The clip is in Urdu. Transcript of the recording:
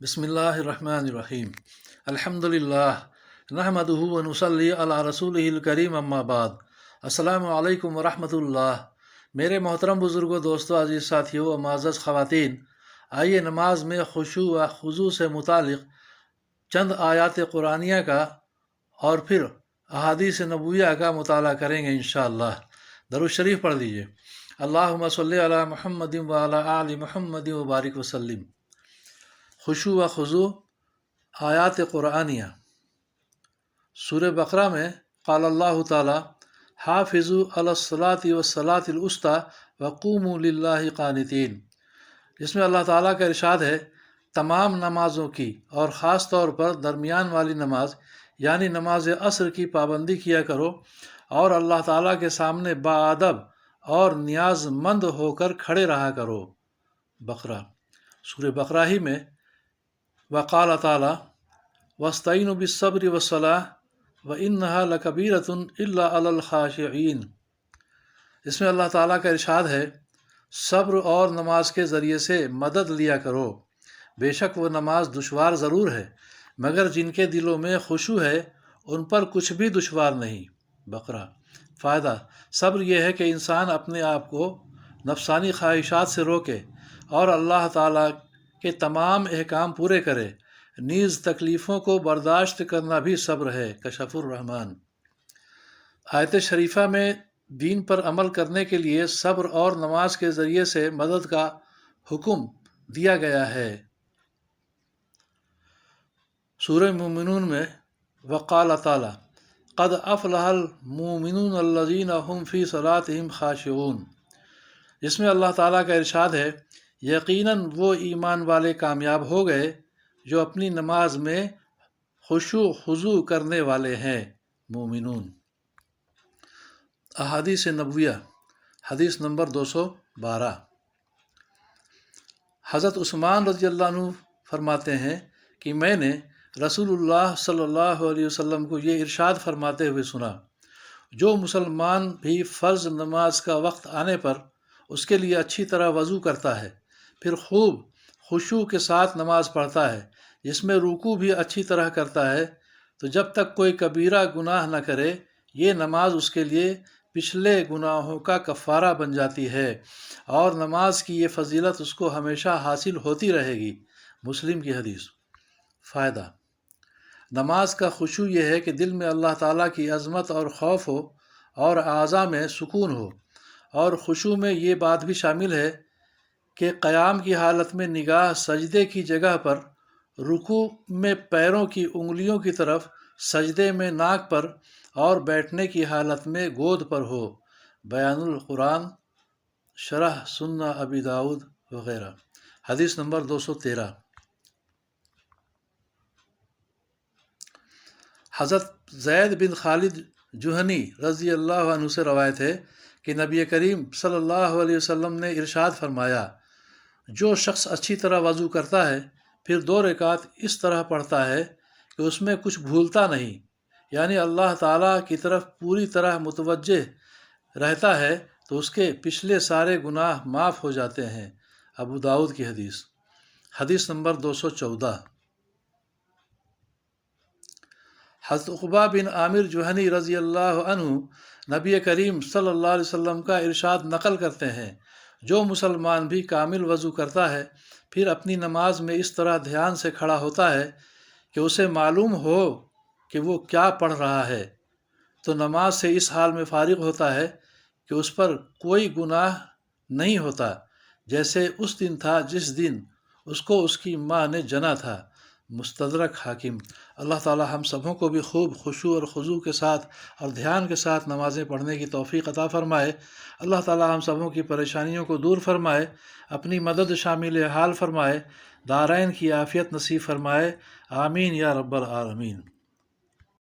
بسم اللہ الرحمن الرحیم الحمد للہ نحمدہ ونصلی علی رسولہ الکریم اما بعد السلام علیکم ورحمۃ اللہ۔ میرے محترم بزرگوں، دوستوں، عزیز ساتھیوں و معزز خواتین، آئیے نماز میں خشوع و خضوع سے متعلق چند آیات قرآنیہ کا اور پھر احادیث نبویہ کا مطالعہ کریں گے انشاءاللہ۔ درود شریف پڑھ لیجئے۔ اللہم صلی علی محمد وعلی آل محمد وبارک وسلم۔ خشوع و خضوع آیات قرآنیہ۔ سورہ بقرہ میں قال اللہ تعالی حافظوا علی الصلاۃ والصلاۃ الوسطیٰ وقوموا للہ قانتین، جس میں اللہ تعالیٰ کا ارشاد ہے تمام نمازوں کی اور خاص طور پر درمیان والی نماز یعنی نماز عصر کی پابندی کیا کرو اور اللہ تعالیٰ کے سامنے باادب اور نیاز مند ہو کر کھڑے رہا کرو۔ بقرہ۔ سورہ بقرہ ہی میں وقال تعالی واستعینوا بالصبر والصلاۃ وانھا لکبیرۃ الا علی الخاشعین، اس میں اللہ تعالیٰ کا ارشاد ہے صبر اور نماز کے ذریعے سے مدد لیا کرو، بے شک وہ نماز دشوار ضرور ہے مگر جن کے دلوں میں خشوع ہے ان پر کچھ بھی دشوار نہیں۔ بقرہ۔ فائدہ: صبر یہ ہے کہ انسان اپنے آپ کو نفسانی خواہشات سے روکے اور اللہ تعالیٰ کے تمام احکام پورے کرے، نیز تکلیفوں کو برداشت کرنا بھی صبر ہے۔ کشف الرحمن۔ آیت شریفہ میں دین پر عمل کرنے کے لیے صبر اور نماز کے ذریعے سے مدد کا حکم دیا گیا ہے۔ سورہ مومنون میں وقال تعالی قد افلح المؤمنون الذین هم فی صلاتهم خاشعون، جس میں اللہ تعالیٰ کا ارشاد ہے یقیناً وہ ایمان والے کامیاب ہو گئے جو اپنی نماز میں خشوع خضوع کرنے والے ہیں۔ مومنون۔ احادیث نبویہ۔ حدیث نمبر 212۔ حضرت عثمان رضی اللہ عنہ فرماتے ہیں کہ میں نے رسول اللہ صلی اللہ علیہ وسلم کو یہ ارشاد فرماتے ہوئے سنا، جو مسلمان بھی فرض نماز کا وقت آنے پر اس کے لیے اچھی طرح وضو کرتا ہے، پھر خوب خشوع کے ساتھ نماز پڑھتا ہے، جس میں رکوع بھی اچھی طرح کرتا ہے، تو جب تک کوئی کبیرہ گناہ نہ کرے یہ نماز اس کے لیے پچھلے گناہوں کا کفارہ بن جاتی ہے اور نماز کی یہ فضیلت اس کو ہمیشہ حاصل ہوتی رہے گی۔ مسلم کی حدیث۔ فائدہ: نماز کا خشوع یہ ہے کہ دل میں اللہ تعالیٰ کی عظمت اور خوف ہو اور اعضاء میں سکون ہو، اور خشوع میں یہ بات بھی شامل ہے کہ قیام کی حالت میں نگاہ سجدے کی جگہ پر، رکوع میں پیروں کی انگلیوں کی طرف، سجدے میں ناک پر اور بیٹھنے کی حالت میں گود پر ہو۔ بیان القرآن، شرح سنہ ابی داؤد وغیرہ۔ حدیث نمبر 213۔ حضرت زید بن خالد جہنی رضی اللہ عنہ سے روایت ہے کہ نبی کریم صلی اللہ علیہ وسلم نے ارشاد فرمایا جو شخص اچھی طرح وضو کرتا ہے پھر 2 رکعت اس طرح پڑھتا ہے کہ اس میں کچھ بھولتا نہیں، یعنی اللہ تعالیٰ کی طرف پوری طرح متوجہ رہتا ہے، تو اس کے پچھلے سارے گناہ معاف ہو جاتے ہیں۔ ابو داؤد کی حدیث۔ حدیث نمبر 214۔ حضرت عقبہ بن عامر جہنی رضی اللہ عنہ نبی کریم صلی اللہ علیہ وسلم کا ارشاد نقل کرتے ہیں جو مسلمان بھی کامل وضو کرتا ہے پھر اپنی نماز میں اس طرح دھیان سے کھڑا ہوتا ہے کہ اسے معلوم ہو کہ وہ کیا پڑھ رہا ہے، تو نماز سے اس حال میں فارغ ہوتا ہے کہ اس پر کوئی گناہ نہیں ہوتا، جیسے اس دن تھا جس دن اس کو اس کی ماں نے جنا تھا۔ مستدرک حاکم۔ اللہ تعالی ہم سبوں کو بھی خوب خشوع اور خضوع کے ساتھ اور دھیان کے ساتھ نمازیں پڑھنے کی توفیق عطا فرمائے۔ اللہ تعالی ہم سبوں کی پریشانیوں کو دور فرمائے، اپنی مدد شامل حال فرمائے، دارین کی عافیت نصیب فرمائے۔ آمین یا رب العالمین۔